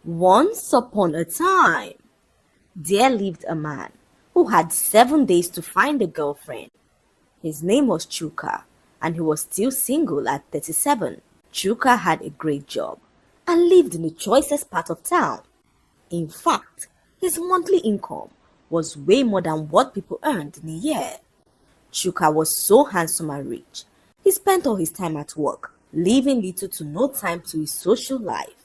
Once upon a time, there lived a man who had 7 days to find a girlfriend. His name was Chuka, and he was still single at 37. Chuka had a great job and lived in the choicest part of town. In fact, his monthly income was way more than what people earned in a year. Chuka was so handsome and rich. He spent all his time at work, leaving little to no time to his social life.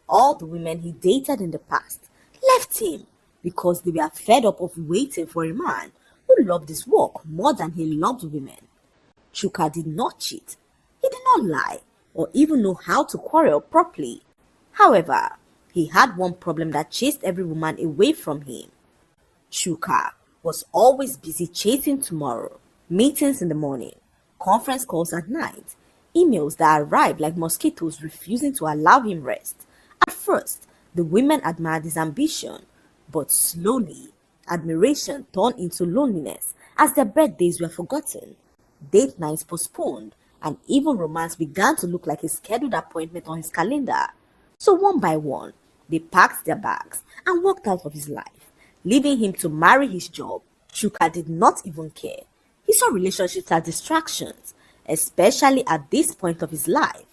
All the women he dated in the past left him because they were fed up of waiting for a man who loved his work more than he loved women. Chuka did not cheat. He did not lie or even know how to quarrel properly. However, he had one problem that chased every woman away from him. Chuka was always busy chasing tomorrow, meetings in the morning, conference calls at night, emails that arrived like mosquitoes refusing to allow him rest. At first, the women admired his ambition, but slowly, admiration turned into loneliness as their birthdays were forgotten, date nights postponed, and even romance began to look like a scheduled appointment on his calendar. So one by one, they packed their bags and walked out of his life, leaving him to marry his job. Chuka did not even care. He saw relationships as distractions, especially at this point of his life,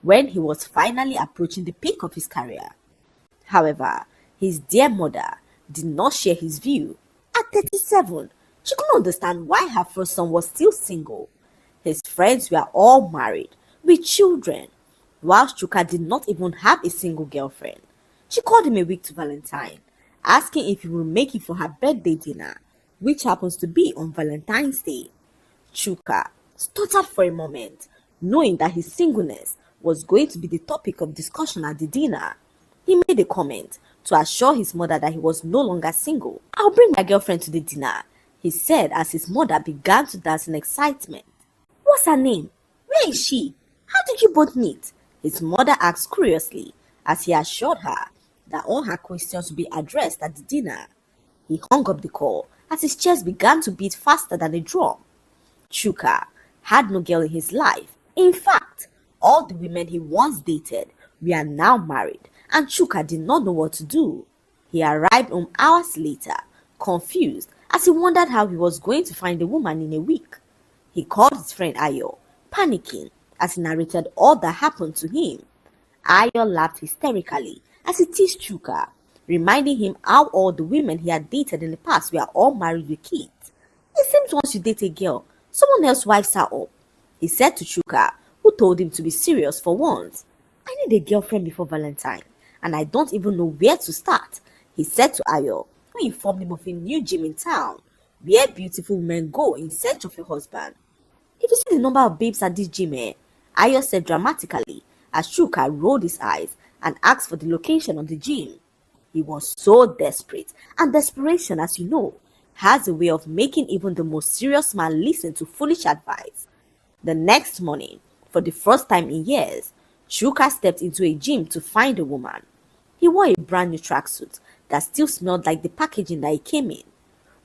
when he was finally approaching the peak of his career. However, his dear mother did not share his view. At 37, she could not understand why her first son was still single. His friends were all married, with children, whilst Chuka did not even have a single girlfriend. She called him a week to Valentine, asking if he would make it for her birthday dinner, which happens to be on Valentine's Day. Chuka stuttered for a moment, knowing that his singleness was going to be the topic of discussion at the dinner. He made a comment to assure his mother that he was no longer single. "I'll bring my girlfriend to the dinner," he said as his mother began to dance in excitement. "What's her name? Where is she? How did you both meet?" his mother asked curiously as he assured her that all her questions would be addressed at the dinner. He hung up the call as his chest began to beat faster than a drum. Chuka had no girl in his life. In fact, all the women he once dated were now married, and Chuka did not know what to do. He arrived home hours later, confused as he wondered how he was going to find a woman in a week. He called his friend Ayo, panicking as he narrated all that happened to him. Ayo laughed hysterically as he teased Chuka, reminding him how all the women he had dated in the past were all married with kids. "It seems once you date a girl, someone else wives her up," he said to Chuka, who told him to be serious for once. "I need a girlfriend before Valentine, and I don't even know where to start," he said to Ayo, who informed him of a new gym in town, where beautiful women go in search of a husband. "If you see the number of babes at this gym, Ayo said dramatically as Chuka rolled his eyes and asked for the location of the gym. He was so desperate, and desperation, as you know, has a way of making even the most serious man listen to foolish advice. The next morning, for the first time in years, Chuka stepped into a gym to find a woman. He wore a brand new tracksuit that still smelled like the packaging that he came in.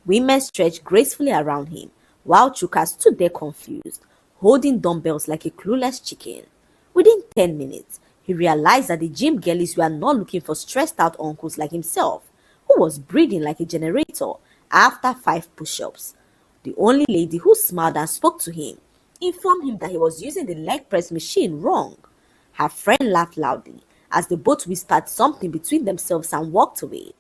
Women stretched gracefully around him, while Chuka stood there confused, holding dumbbells like a clueless chicken. Within 10 minutes, he realized that the gym girlies were not looking for stressed out uncles like himself, who was breathing like a generator after 5 push-ups. The only lady who smiled and spoke to him informed him that he was using the leg press machine wrong. Her friend laughed loudly as they both whispered something between themselves and walked away.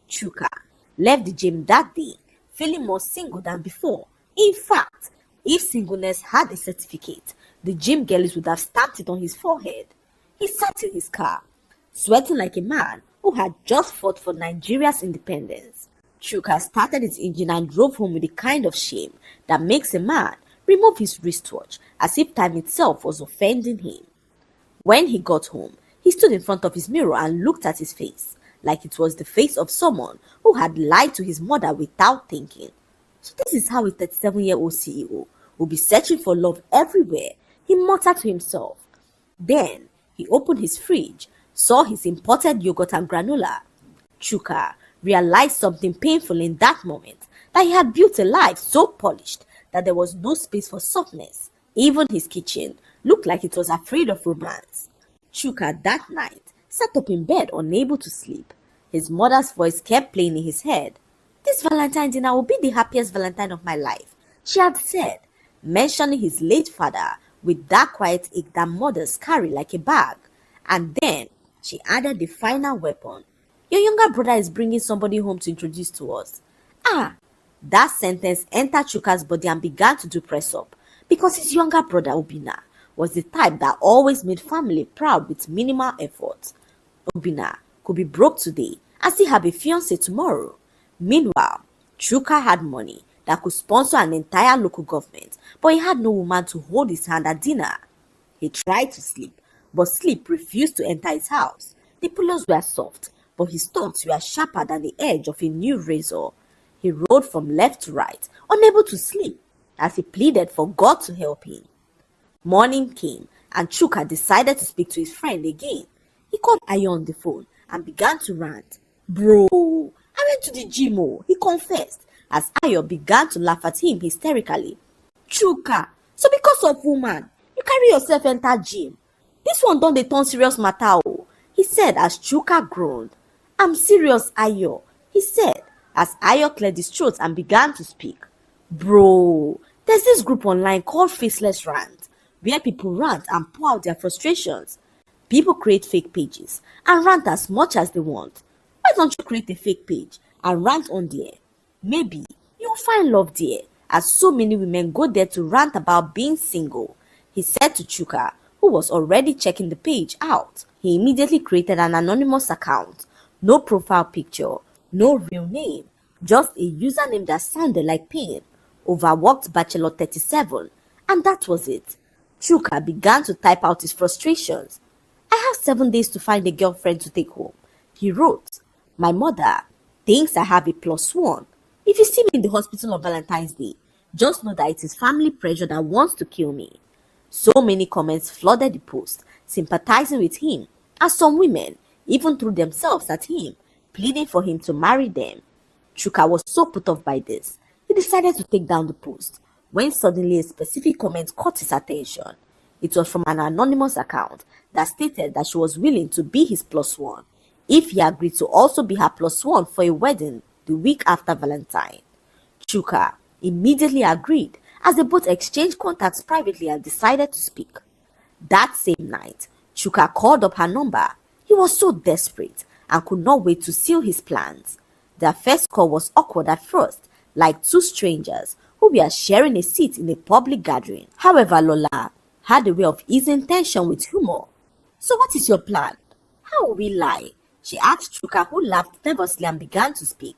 Chuka left the gym that day feeling more single than before. In fact, if singleness had a certificate, the gym girlies would have stamped it on his forehead. He sat in his car, sweating like a man who had just fought for Nigeria's independence. Chuka started his engine and drove home with the kind of shame that makes a man remove his wristwatch as if time itself was offending him. When he got home, he stood in front of his mirror and looked at his face, like it was the face of someone who had lied to his mother without thinking. So this is how a 37-year-old CEO will be searching for love everywhere, he muttered to himself. Then he opened his fridge, saw his imported yogurt and granola. Chuka realized something painful in that moment, that he had built a life so polished that there was no space for softness. Even his kitchen looked like it was afraid of romance. Chuka that night sat up in bed unable to sleep. His mother's voice kept playing in his head. "This Valentine dinner will be the happiest Valentine of my life," she had said, mentioning his late father with that quiet ache that mothers carry like a bag. And then she added the final weapon. "Your younger brother is bringing somebody home to introduce to us." Ah, that sentence entered Chuka's body and began to do press up, because his younger brother Obina was the type that always made family proud with minimal effort. Obina could be broke today and still have a fiancé tomorrow. Meanwhile, Chuka had money that could sponsor an entire local government, but he had no woman to hold his hand at dinner. He tried to sleep, but sleep refused to enter his house. The pillows were soft, but his thoughts were sharper than the edge of a new razor. He rolled from left to right, unable to sleep, as he pleaded for God to help him. Morning came, and Chuka decided to speak to his friend again. He called Ayo on the phone and began to rant. "Bro, I went to the gym," he confessed, as Ayo began to laugh at him hysterically. "Chuka, so because of woman, you carry yourself enter gym? This one don't dey turn serious matter," he said as Chuka groaned. "I'm serious, Ayo," he said as Ayo cleared his throat and began to speak. "Bro, there's this group online called Faceless Rant, where people rant and pour out their frustrations. People create fake pages and rant as much as they want. Why don't you create a fake page and rant on there? Maybe you'll find love there, as so many women go there to rant about being single," he said to Chuka, who was already checking the page out. He immediately created an anonymous account. No profile picture, no real name, just a username that sounded like pain. Overworked Bachelor 37, and that was it. Chuka began to type out his frustrations. "I have 7 days to find a girlfriend to take home," he wrote. "My mother thinks I have a +1. If you see me in the hospital on Valentine's Day, just know that it is family pressure that wants to kill me." So many comments flooded the post, sympathizing with him, and some women even threw themselves at him, pleading for him to marry them. Chuka was so put off by this, he decided to take down the post, when suddenly a specific comment caught his attention. It was from an anonymous account that stated that she was willing to be his +1 if he agreed to also be her +1 for a wedding the week after Valentine. Chuka immediately agreed, as they both exchanged contacts privately and decided to speak. That same night, Chuka called up her number. He was so desperate and could not wait to seal his plans. Their first call was awkward at first, like two strangers who were sharing a seat in a public gathering. However, Lola had a way of easing tension with humor. "So what is your plan? How will we lie?" she asked Chuka, who laughed nervously and began to speak.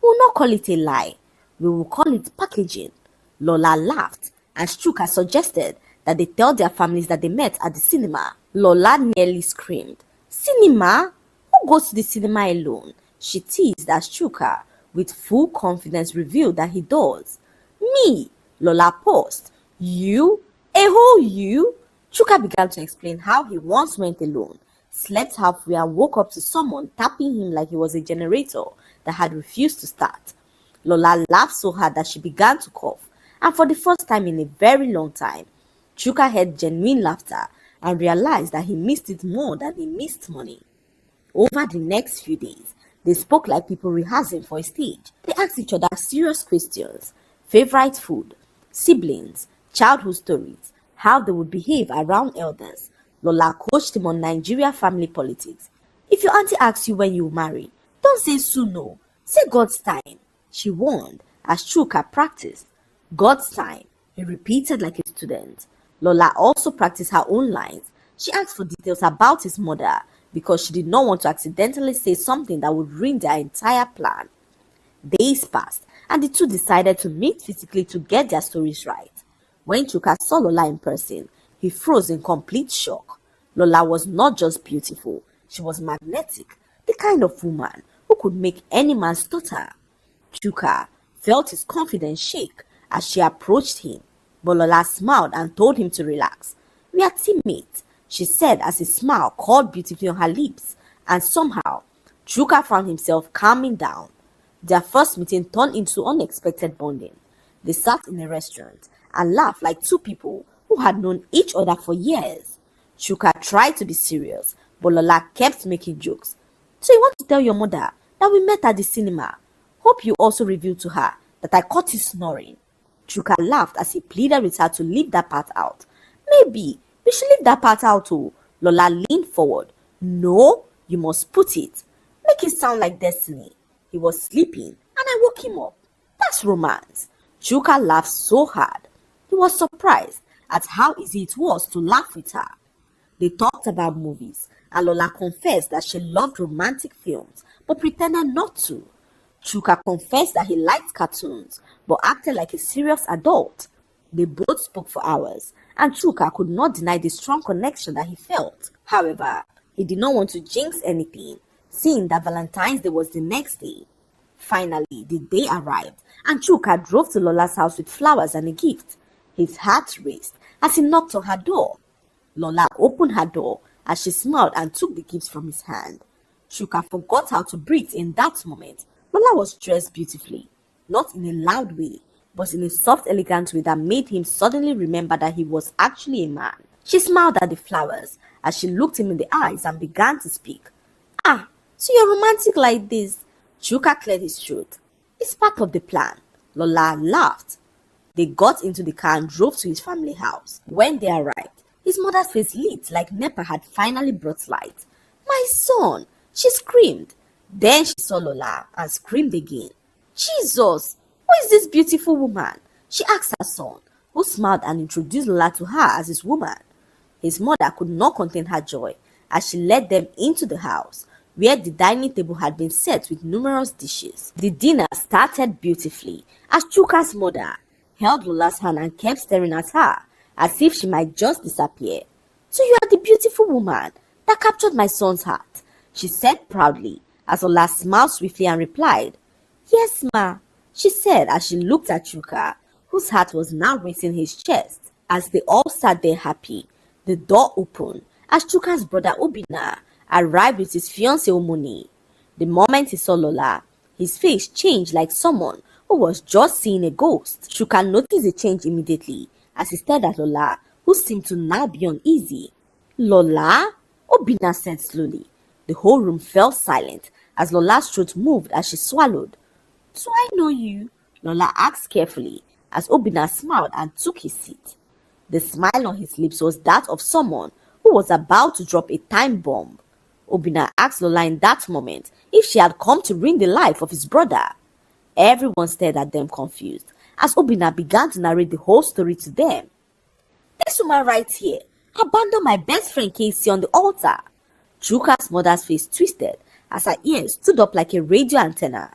"We will not call it a lie. We will call it packaging." Lola laughed, and Chuka suggested that they tell their families that they met at the cinema. Lola nearly screamed. "Cinema? Who goes to the cinema alone?" she teased as Chuka, with full confidence, revealed that he does. "Me?" Lola paused. "You? A whole you?" Chuka began to explain how he once went alone, slept halfway and woke up to someone tapping him like he was a generator that had refused to start. Lola laughed so hard that she began to cough, and for the first time in a very long time, Chuka heard genuine laughter and realized that he missed it more than he missed money. Over the next few days, they spoke like people rehearsing for a stage. They asked each other serious questions: favorite food, siblings, childhood stories, how they would behave around elders. Lola coached him on Nigeria family politics. "If your auntie asks you when you marry, don't say soon, no. Say God's time," she warned as Chuka practiced. "God's time," he repeated like a student. Lola also practiced her own lines. She asked for details about his mother because she did not want to accidentally say something that would ruin their entire plan. Days passed, and the two decided to meet physically to get their stories right. When Chuka saw Lola in person, he froze in complete shock. Lola was not just beautiful, she was magnetic, the kind of woman who could make any man stutter. Chuka felt his confidence shake as she approached him, but Lola smiled and told him to relax. "We are teammates," she said as a smile curled beautifully on her lips, and somehow Chuka found himself calming down. Their first meeting turned into unexpected bonding. They sat in a restaurant and laughed like two people who had known each other for years. Chuka tried to be serious, But Lola kept making jokes. So you want to tell your mother that we met at the cinema? Hope you also revealed to her that I caught you snoring. Chuka laughed as he pleaded with her to leave that part out. Maybe we should leave that part out too. Lola leaned forward. No, you must put it. Make it sound like destiny. He was sleeping and I woke him up. That's romance. Chuka laughed so hard. He was surprised at how easy it was to laugh with her. They talked about movies, and Lola confessed that she loved romantic films but pretended not to. Chuka confessed that he liked cartoons but acted like a serious adult. They both spoke for hours, and Chuka could not deny the strong connection that he felt. However, he did not want to jinx anything, seeing that Valentine's Day was the next day. Finally, the day arrived, and Chuka drove to Lola's house with flowers and a gift. His heart raced as he knocked on her door. Lola opened her door as she smiled and took the gifts from his hand. Chuka forgot how to breathe in that moment. Lola was dressed beautifully, not in a loud way, but in a soft, elegant way that made him suddenly remember that he was actually a man. She smiled at the flowers as she looked him in the eyes and began to speak. Ah, so you're romantic like this? Chuka cleared his throat. It's part of the plan. Lola laughed. They got into the car and drove to his family house. When they arrived, his mother's face lit like NEPA had finally brought light. My son! She screamed. Then she saw Lola and screamed again. Jesus! Who is this beautiful woman? She asked her son, who smiled and introduced Lola to her as his woman. His mother could not contain her joy as she led them into the house, where the dining table had been set with numerous dishes. The dinner started beautifully as Chuka's mother held Lola's hand and kept staring at her as if she might just disappear. So you are the beautiful woman that captured my son's heart, she said proudly as Lola smiled swiftly and replied, Yes, ma, she said as she looked at Chuka, whose heart was now racing his chest. As they all sat there happy, the door opened as Chuka's brother Obina arrived with his fiancée Omoni. The moment he saw Lola, his face changed like someone who was just seeing a ghost. Chuka noticed the change immediately as he stared at Lola, who seemed to now be uneasy. Lola? Obina said slowly. The whole room fell silent as Lola's throat moved as she swallowed. Do I know you? Lola asked carefully as Obina smiled and took his seat. The smile on his lips was that of someone who was about to drop a time bomb. Obina asked Lola in that moment if she had come to ruin the life of his brother. Everyone stared at them confused as Obina began to narrate the whole story to them. This woman right here abandoned my best friend Casey on the altar. Chuka's mother's face twisted as her ears stood up like a radio antenna.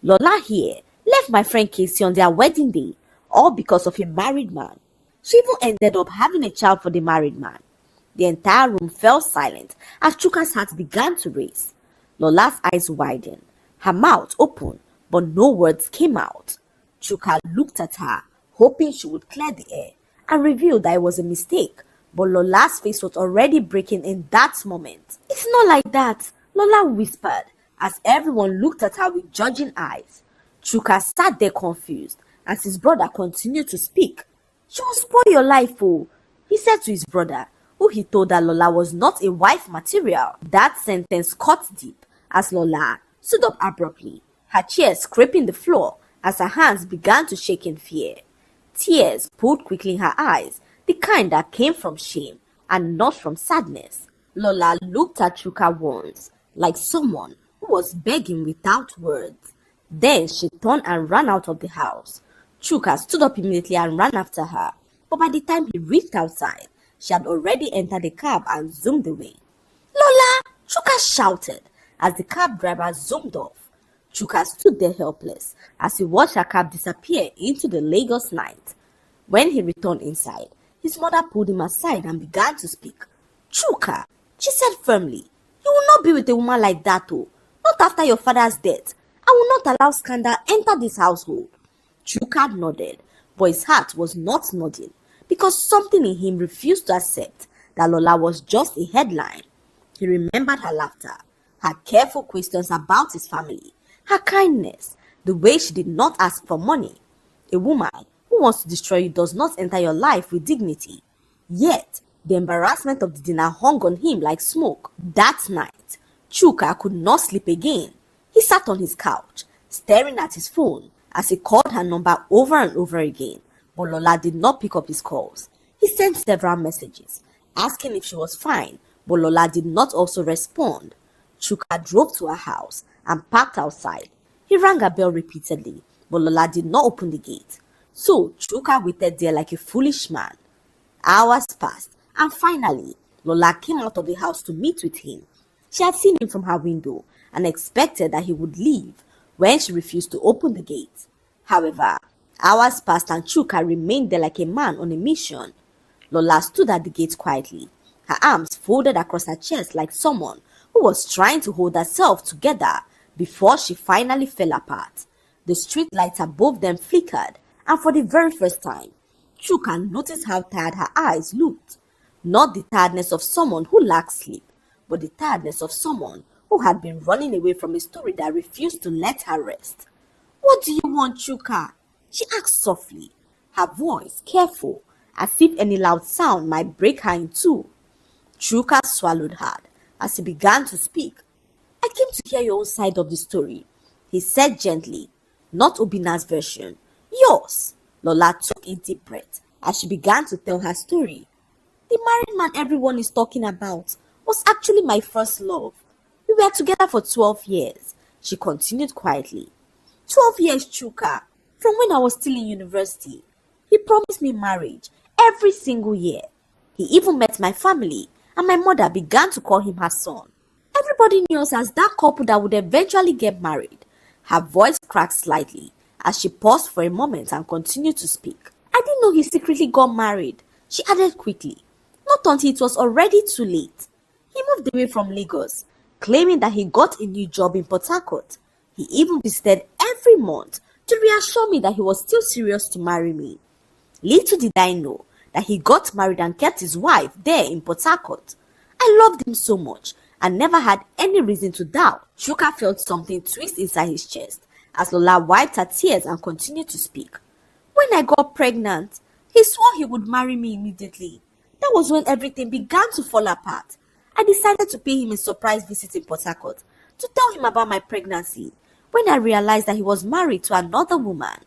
Lola here left my friend Casey on their wedding day, all because of a married man. She even ended up having a child for the married man. The entire room fell silent as Chuka's heart began to race. Lola's eyes widened, her mouth opened, but no words came out. Chuka looked at her, hoping she would clear the air, and revealed that it was a mistake, but Lola's face was already breaking in that moment. It's not like that, Lola whispered, as everyone looked at her with judging eyes. Chuka sat there confused as his brother continued to speak. She will spoil your life, oh, he said to his brother, who he told that Lola was not a wife material. That sentence cut deep as Lola stood up abruptly, her chair scraping the floor as her hands began to shake in fear. Tears poured quickly in her eyes, the kind that came from shame and not from sadness. Lola looked at Chuka once, like someone who was begging without words. Then she turned and ran out of the house. Chuka stood up immediately and ran after her, but by the time he reached outside, she had already entered the cab and zoomed away. Lola! Chuka shouted as the cab driver zoomed off. Chuka stood there helpless as he watched her cab disappear into the Lagos night. When he returned inside, his mother pulled him aside and began to speak. Chuka, she said firmly, you will not be with a woman like that, oh. Not after your father's death. I will not allow scandal enter this household. Chuka nodded, but his heart was not nodding because something in him refused to accept that Lola was just a headline. He remembered her laughter, her careful questions about his family, her kindness, the way she did not ask for money. A woman who wants to destroy you does not enter your life with dignity. Yet, The embarrassment of the dinner hung on him like smoke. That night, Chuka could not sleep again. He sat on his couch, staring at his phone as he called her number over and over again, but Lola did not pick up his calls. He sent several messages, asking if she was fine, but Lola did not also respond. Chuka drove to her house and parked outside. He rang her bell repeatedly, but Lola did not open the gate. So Chuka waited there like a foolish man. Hours passed, and finally, Lola came out of the house to meet with him. She had seen him from her window and expected that he would leave when she refused to open the gate. However, hours passed and Chuka remained there like a man on a mission. Lola stood at the gate quietly, her arms folded across her chest like someone who was trying to hold herself together before she finally fell apart. The street lights above them flickered, and for the very first time, Chuka noticed how tired her eyes looked. Not the tiredness of someone who lacked sleep, but the tiredness of someone who had been running away from a story that refused to let her rest. "What do you want, Chuka?" she asked softly, her voice careful, as if any loud sound might break her in two. Chuka swallowed hard as he began to speak. "I came to hear your own side of the story," he said gently. "Not Obina's version. Yours." Lola took a deep breath as she began to tell her story. "The married man everyone is talking about was actually my first love. We were together for 12 years, she continued quietly. 12 years, Chuka, from when I was still in university. He promised me marriage every single year. He even met my family, and my mother began to call him her son. Everybody knew us as that couple that would eventually get married." Her voice cracked slightly as she paused for a moment and continued to speak. "I didn't know he secretly got married," she added quickly. "Not until it was already too late. He moved away from Lagos, claiming that he got a new job in Port Harcourt. He even visited every month to reassure me that he was still serious to marry me. Little did I know that he got married and kept his wife there in Port Harcourt. I loved him so much and never had any reason to doubt." Chuka felt something twist inside his chest as Lola wiped her tears and continued to speak. "When I got pregnant, he swore he would marry me immediately. That was when everything began to fall apart. I decided to pay him a surprise visit in Port Harcourt to tell him about my pregnancy when I realized that he was married to another woman.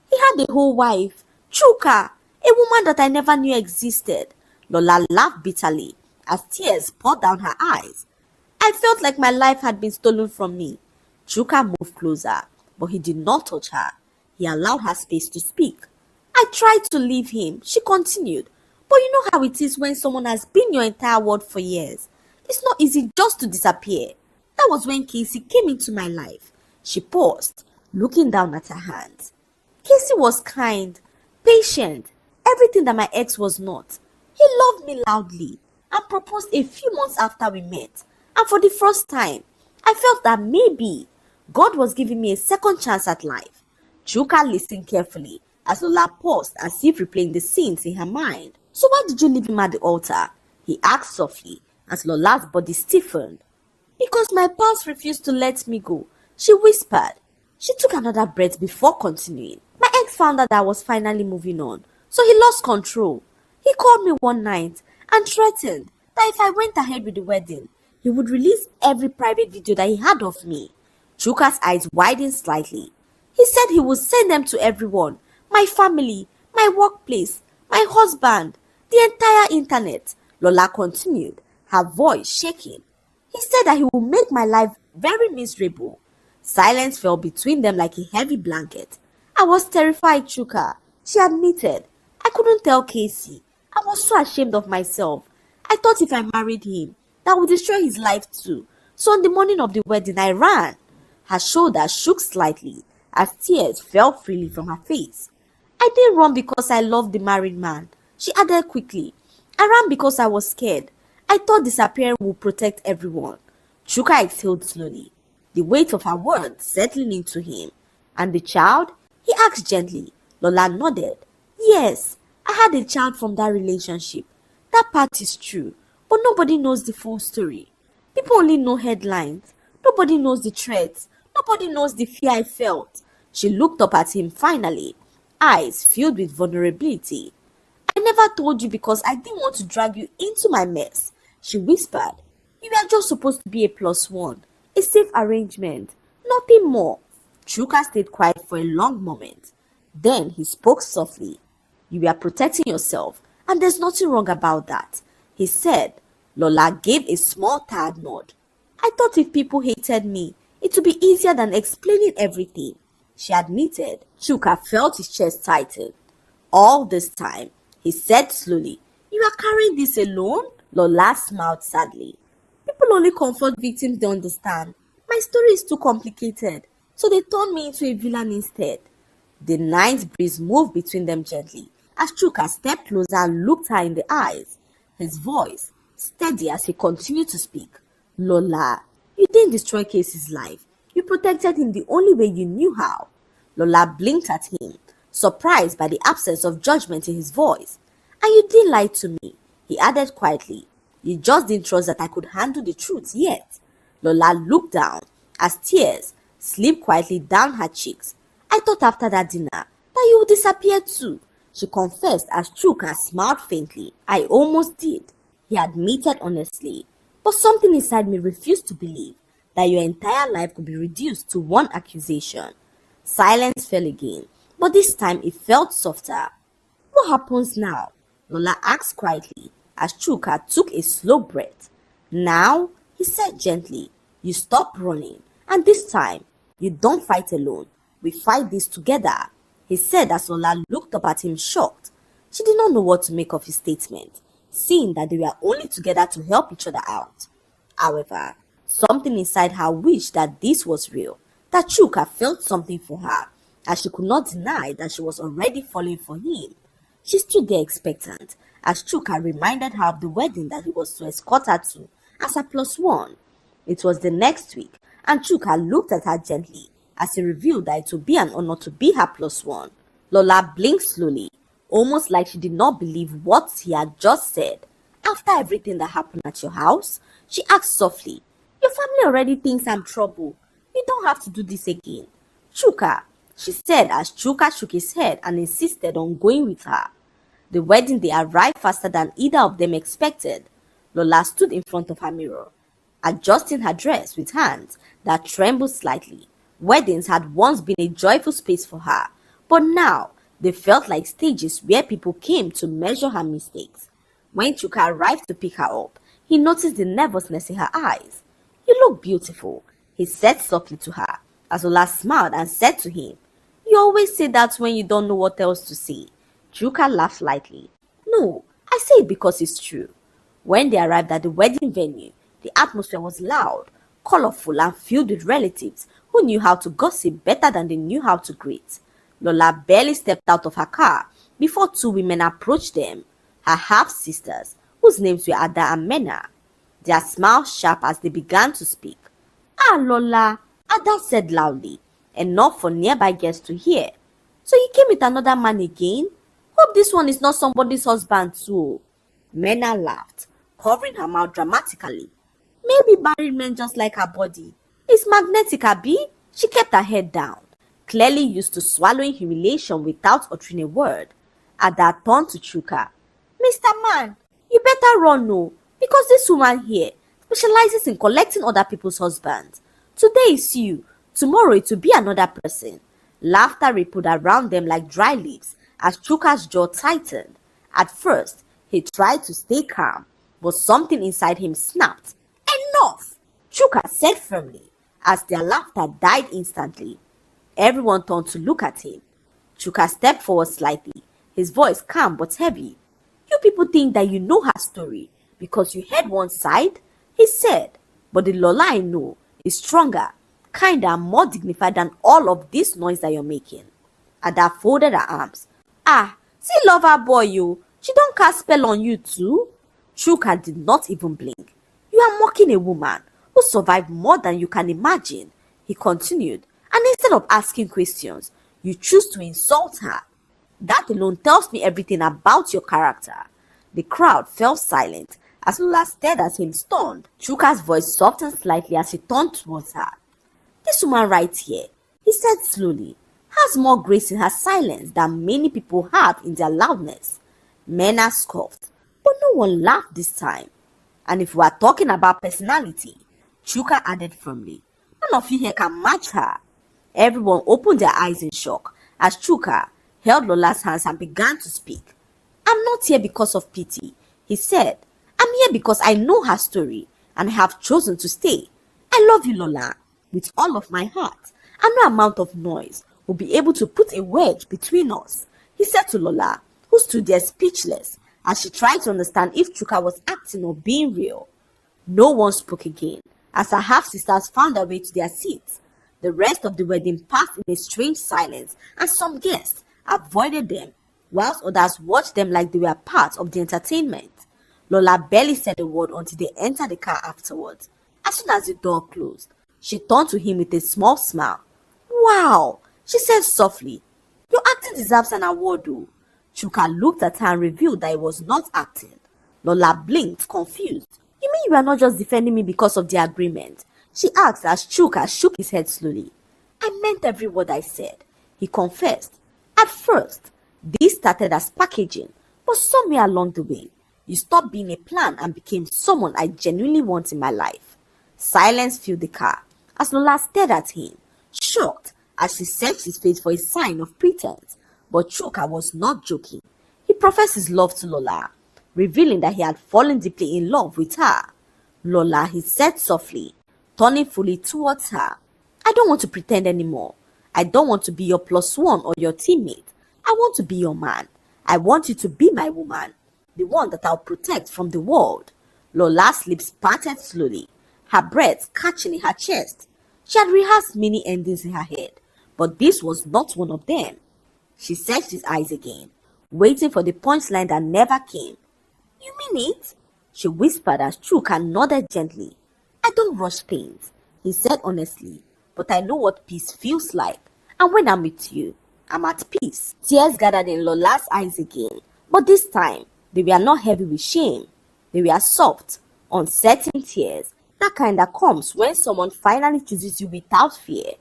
He had a whole wife, Chuka, a woman that I never knew existed." Lola laughed bitterly as tears poured down her eyes. "I felt like my life had been stolen from me." Chuka moved closer, but he did not touch her. He allowed her space to speak. "I tried to leave him," she continued, "but you know how it is when someone has been your entire world for years. It's not easy just to disappear. That was when Casey came into my life." She paused, looking down at her hands. "Casey was kind, patient, everything that my ex was not. He loved me loudly and proposed a few months after we met. And for the first time, I felt that maybe God was giving me a second chance at life." Chuka listened carefully as Lola paused as if replaying the scenes in her mind. "So why did you leave him at the altar?" he asked softly as Lola's body stiffened. "Because my pulse refused to let me go," she whispered. She took another breath before continuing. "My ex found out that I was finally moving on, so he lost control. He called me one night and threatened that if I went ahead with the wedding, he would release every private video that he had of me." Chuka's eyes widened slightly. "He said he would send them to everyone, my family, my workplace, my husband, the entire internet," Lola continued, her voice shaking. "He said that he would make my life very miserable." Silence fell between them like a heavy blanket. "I was terrified, Chuka," she admitted. "I couldn't tell Casey. I was so ashamed of myself. I thought if I married him, that would destroy his life too. So on the morning of the wedding, I ran." Her shoulders shook slightly as tears fell freely from her face. "I didn't run because I loved the married man," she added quickly. "I ran because I was scared. I thought disappearing would protect everyone." Chuka exhaled slowly, the weight of her words settling into him. "And the child?" he asked gently. Lola nodded. "Yes, I had a child from that relationship. That part is true, but nobody knows the full story. People only know headlines. Nobody knows the threats. Nobody knows the fear I felt." She looked up at him finally, eyes filled with vulnerability. "I never never told you because I didn't want to drag you into my mess, she whispered. You were just supposed to be a plus one, a safe arrangement, nothing more. Chuka stayed quiet for a long moment. Then he spoke softly. You were protecting yourself, and there's nothing wrong about that, he said. Lola gave a small tired nod. I thought if people hated me, it would be easier than explaining everything, she admitted. Chuka felt his chest tighten. All this time, he said slowly, you are carrying this alone? Lola smiled sadly. People only comfort victims they understand. My story is too complicated, so they turned me into a villain instead. The night breeze moved between them gently as Chuka stepped closer and looked her in the eyes. His voice steady as he continued to speak. Lola, you didn't destroy Casey's life. You protected him the only way you knew how. Lola blinked at him, surprised by the absence of judgment in his voice. And you did lie to me, he added quietly. You just didn't trust that I could handle the truth yet. Lola looked down as tears slipped quietly down her cheeks. I thought after that dinner that you would disappear too, she confessed as Chuka smiled faintly. I almost did, he admitted honestly. But something inside me refused to believe that your entire life could be reduced to one accusation. Silence fell again, but this time it felt softer. What happens now? Lola asked quietly as Chuka took a slow breath. Now, he said gently, you stop running, and this time, you don't fight alone. We fight this together, he said as Lola looked up at him shocked. She did not know what to make of his statement, seeing that they were only together to help each other out. However, something inside her wished that this was real, that Chuka felt something for her, as she could not deny that she was already falling for him. She stood there expectant, as Chuka reminded her of the wedding that he was to escort her to as a plus one. It was the next week, and Chuka looked at her gently as he revealed that it would be an honor to be her plus one. Lola blinked slowly, almost like she did not believe what he had just said. After everything that happened at your house, she asked softly, your family already thinks I'm trouble. You don't have to do this again. Chuka, she said as Chuka shook his head and insisted on going with her. The wedding day arrived faster than either of them expected. Lola stood in front of her mirror, adjusting her dress with hands that trembled slightly. Weddings had once been a joyful space for her, but now they felt like stages where people came to measure her mistakes. When Chuka arrived to pick her up, he noticed the nervousness in her eyes. You look beautiful, he said softly to her, as Lola smiled and said to him, you always say that when you don't know what else to say. Chuka laughed lightly. No, I say it because it's true. When they arrived at the wedding venue, the atmosphere was loud, colorful, and filled with relatives who knew how to gossip better than they knew how to greet. Lola barely stepped out of her car before two women approached them, her half-sisters, whose names were Ada and Mena. Their smiles sharp as they began to speak. Ah, Lola, Ada said loudly, enough for nearby guests to hear. So you came with another man again? Hope this one is not somebody's husband too. Mena laughed, covering her mouth dramatically. Maybe married men just like her body. It's magnetic, Abby. She kept her head down, clearly used to swallowing humiliation without uttering a word. Ada turned to Chuka. Mr. Man, you better run no, because this woman here specializes in collecting other people's husbands. Today is you, tomorrow it will be another person. Laughter rippled around them like dry leaves as Chuka's jaw tightened. At first, he tried to stay calm, but something inside him snapped. Enough! Chuka said firmly as their laughter died instantly. Everyone turned to look at him. Chuka stepped forward slightly, his voice calm but heavy. You people think that you know her story because you heard one side, he said, but the Lola I know is stronger, kinder, and more dignified than all of this noise that you're making. Ada folded her arms. Ah, see lover boy you, she don't cast spell on you too? Chuka did not even blink. You are mocking a woman who survived more than you can imagine, he continued, and instead of asking questions, you choose to insult her. That alone tells me everything about your character. The crowd fell silent as Lola stared at him stunned. Chuka's voice softened slightly as he turned towards her. This woman right here, he said slowly, has more grace in her silence than many people have in their loudness. Mena scoffed, but no one laughed this time. And if we are talking about personality, Chuka added firmly, none of you here can match her. Everyone opened their eyes in shock as Chuka held Lola's hands and began to speak. I'm not here because of pity, he said. I'm here because I know her story and I have chosen to stay. I love you, Lola, with all of my heart, and no amount of noise will be able to put a wedge between us, he said to Lola, who stood there speechless as she tried to understand if Chuka was acting or being real. No one spoke again as her half-sisters found their way to their seats. The rest of the wedding passed in a strange silence and some guests avoided them, whilst others watched them like they were part of the entertainment. Lola barely said a word until they entered the car afterwards. As soon as the door closed, she turned to him with a small smile. Wow, she said softly. Your acting deserves an award though. Chuka looked at her and revealed that it was not acting. Lola blinked, confused. You mean you are not just defending me because of the agreement? She asked as Chuka shook his head slowly. I meant every word I said, he confessed. At first, this started as packaging, but somewhere along the way, you stopped being a plan and became someone I genuinely want in my life. Silence filled the car as Lola stared at him, shocked as she searched his face for a sign of pretense. But Chuka was not joking. He professed his love to Lola, revealing that he had fallen deeply in love with her. Lola, he said softly, turning fully towards her. I don't want to pretend anymore. I don't want to be your plus one or your teammate. I want to be your man. I want you to be my woman, the one that I'll protect from the world. Lola's lips parted slowly, her breath catching in her chest. She had rehearsed many endings in her head, but this was not one of them. She searched his eyes again, waiting for the punchline that never came. You mean it? She whispered as Chuka nodded gently. I don't rush things, he said honestly, but I know what peace feels like, and when I'm with you, I'm at peace. Tears gathered in Lola's eyes again, but this time, they were not heavy with shame. They were soft, uncertain tears, that kind that comes when someone finally chooses you without fear.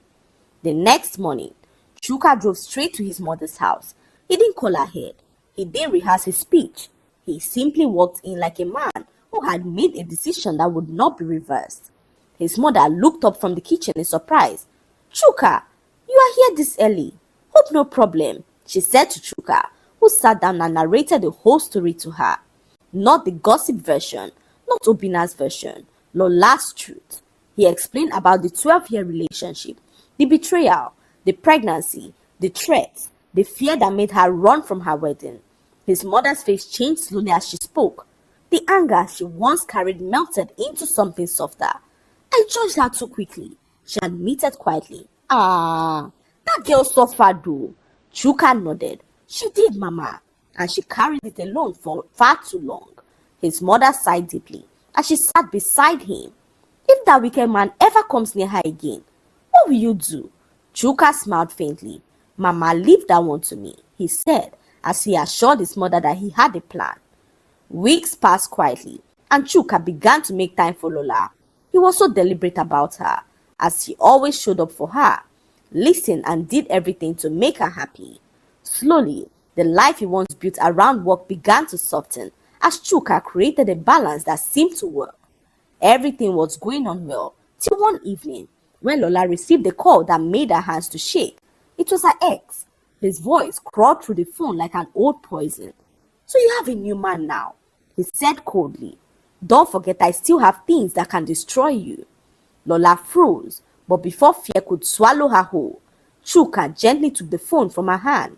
The next morning, Chuka drove straight to his mother's house. He didn't call ahead. He didn't rehearse his speech. He simply walked in like a man who had made a decision that would not be reversed. His mother looked up from the kitchen in surprise. Chuka, you are here this early. Hope no problem, she said to Chuka, who sat down and narrated the whole story to her. Not the gossip version, not Obina's version, Lola's truth. He explained about the 12-year relationship, the betrayal, the pregnancy, the threats, the fear that made her run from her wedding. His mother's face changed slowly as she spoke. The anger she once carried melted into something softer. I judged her too quickly, she admitted quietly. Ah, that girl suffered though. Chuka nodded. She did, Mama, and she carried it alone for far too long. His mother sighed deeply as she sat beside him. If that wicked man ever comes near her again, what will you do? Chuka smiled faintly. Mama, leave that one to me, he said as he assured his mother that he had a plan. Weeks passed quietly, and Chuka began to make time for Lola. He was so deliberate about her, as he always showed up for her, listened and did everything to make her happy. Slowly, the life he once built around work began to soften, as Chuka created a balance that seemed to work. Everything was going on well, till one evening, when Lola received a call that made her hands to shake. It was her ex. His voice crawled through the phone like an old poison. So you have a new man now, he said coldly. Don't forget I still have things that can destroy you. Lola froze, but before fear could swallow her whole, Chuka gently took the phone from her hand.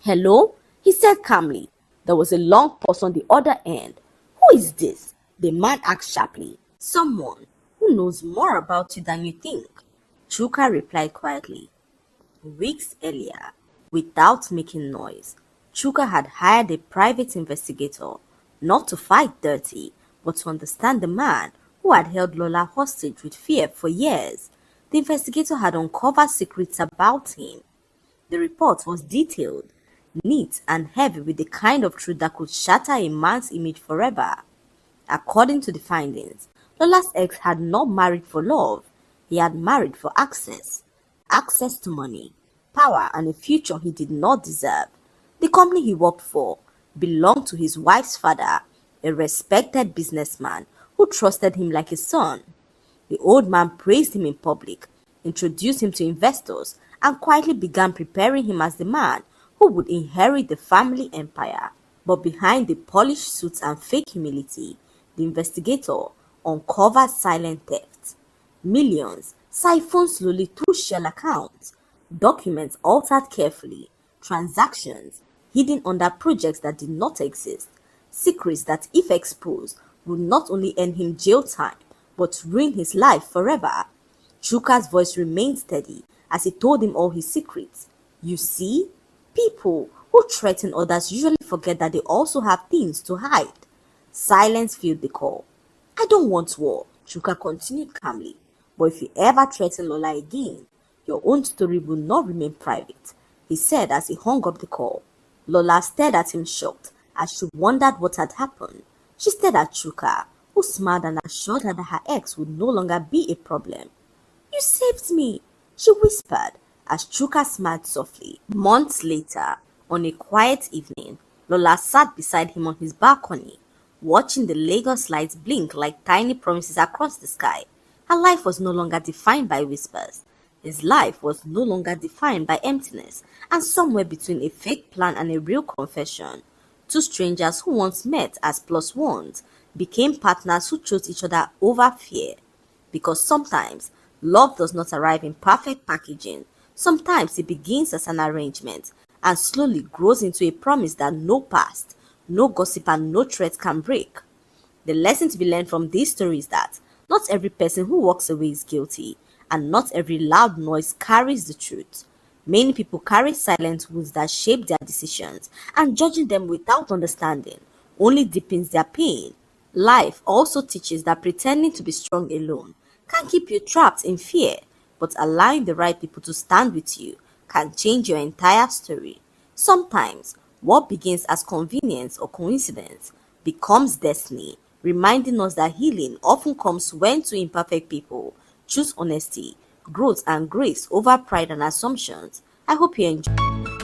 Hello? He said calmly. There was a long pause on the other end. Who is this? The man asked sharply. Someone who knows more about you than you think. Chuka replied quietly. Weeks earlier, without making noise, Chuka had hired a private investigator, not to fight dirty, but to understand the man who had held Lola hostage with fear for years. The investigator had uncovered secrets about him. The report was detailed, neat and heavy with the kind of truth that could shatter a man's image forever. According to the findings, Lola's ex had not married for love. He had married for access. Access to money, power and a future he did not deserve. The company he worked for, belonged to his wife's father, a respected businessman who trusted him like a son. The old man praised him in public, introduced him to investors, and quietly began preparing him as the man who would inherit the family empire. But behind the polished suits and fake humility, the investigator uncovered silent theft. Millions siphoned slowly through shell accounts, documents altered carefully, transactions hidden under projects that did not exist, secrets that, if exposed, would not only earn him jail time but ruin his life forever. Chuka's voice remained steady as he told him all his secrets. You see, people who threaten others usually forget that they also have things to hide. Silence filled the call. I don't want war, Chuka continued calmly. But if you ever threaten Lola again, your own story will not remain private, he said as he hung up the call. Lola stared at him shocked as she wondered what had happened. She stared at Chuka, who smiled and assured her that her ex would no longer be a problem. You saved me, she whispered as Chuka smiled softly. Months later, on a quiet evening, Lola sat beside him on his balcony, watching the Lagos lights blink like tiny promises across the sky. Her life was no longer defined by whispers. His life was no longer defined by emptiness, and somewhere between a fake plan and a real confession, two strangers who once met as plus ones became partners who chose each other over fear. Because sometimes love does not arrive in perfect packaging. Sometimes it begins as an arrangement and slowly grows into a promise that no past, no gossip, and no threat can break. The lesson to be learned from this story is that not every person who walks away is guilty, and not every loud noise carries the truth. Many people carry silent wounds that shape their decisions, and judging them without understanding only deepens their pain. Life also teaches that pretending to be strong alone can keep you trapped in fear, but allowing the right people to stand with you can change your entire story. Sometimes, what begins as convenience or coincidence becomes destiny, reminding us that healing often comes when two imperfect people choose honesty, growth, and grace over pride and assumptions. I hope you enjoy.